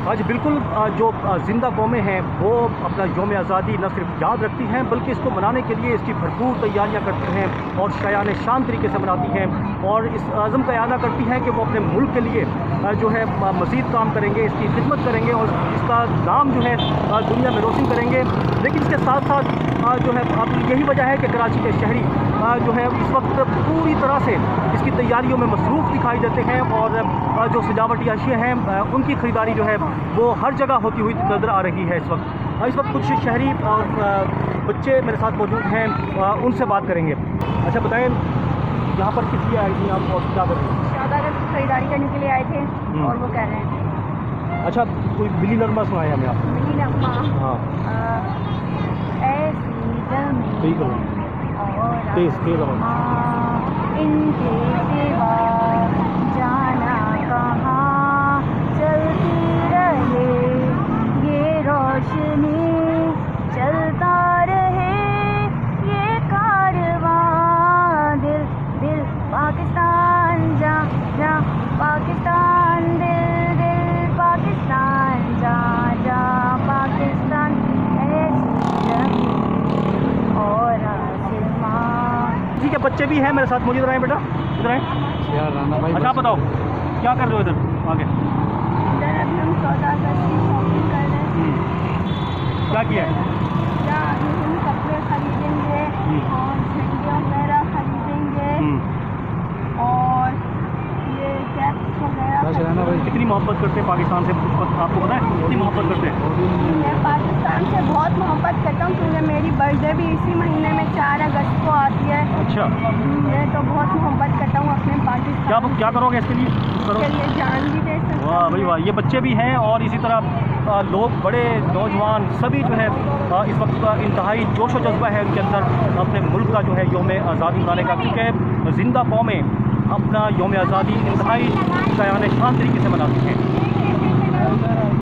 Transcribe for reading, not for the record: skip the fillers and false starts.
आज बिल्कुल जो ज़िंदा कौमें हैं वो अपना यौम आज़ादी न सिर्फ याद रखती हैं बल्कि इसको मनाने के लिए इसकी भरपूर तैयारियां करती हैं और शायान शान तरीके से मनाती हैं और इस आज़म का यादा करती हैं कि वो अपने मुल्क के लिए जो है मज़ीद काम करेंगे, इसकी खिदमत करेंगे और इसका नाम जो है दुनिया में रोशन करेंगे। लेकिन इसके साथ साथ जो है अब यही वजह है कि कराची के शहरी जो है इस वक्त पूरी तरह से इसकी तैयारियों में मसरूफ़ दिखाई देते हैं और जो सजावटी अशिया हैं उनकी ख़रीदारी जो है वो हर जगह होती हुई नज़र आ रही है। इस वक्त कुछ शहरी और बच्चे मेरे साथ मौजूद हैं, उनसे बात करेंगे। अच्छा बताएं, यहाँ पर किस लिए आई थी आप और क्या कर रहे हैं? शादा का खरीदारी करने के लिए आए थे और वो कह रहे हैं। अच्छा, कोई मिली नगमा सुनाया हमें आप? मिली नगमा, हाँ ठीक है, तेज़ इनके सिवा जाना कहाँ, चलती रहे ये रोशनी, चलता रहे ये कारवां, दिल दिल पाकिस्तान जा जा, पाकिस्तान दिल दिल पाकिस्तान जा जा, पाकिस्तान और आसमां। ठीक है, बच्चे भी हैं मेरे साथ मौजूद। रहे बेटा, इधर आए। यार राना भाई, अच्छा बताओ क्या कर रहे हो इधर आगे? इधर अभी हम सौदा करके शॉपिंग कर रहे हैं। क्या किया है? क्या हम कपड़े खरीदेंगे और झंडे वगैरह खरीदेंगे और ये कैप्स वगैरह। राना भाई, कितनी मोहब्बत करते हैं पाकिस्तान से, आपको पता है कितनी मोहब्बत करते हैं? मैं पाकिस्तान से बहुत मोहब्बत करता हूँ क्योंकि मेरी बर्थडे भी इसी महीने में 4 अगस्त को आती है। अच्छा, मैं तो बहुत मोहब्बत करता हूँ अपने पाकिस्तान क्या करोगे इसके लिए? के लिए, जान भी दे सकता हूँ। वाह भाई वाह, ये बच्चे भी हैं और इसी तरह लोग, बड़े नौजवान सभी जो है इस वक्त का इंतहाई जोश व जज्बा है उनके अंदर अपने मुल्क का जो है यौम आज़ादी मनाने का, क्योंकि ज़िंदा कौमें अपना यौम आज़ादी इंतहाई शायान शान तरीके से मनाती हैं।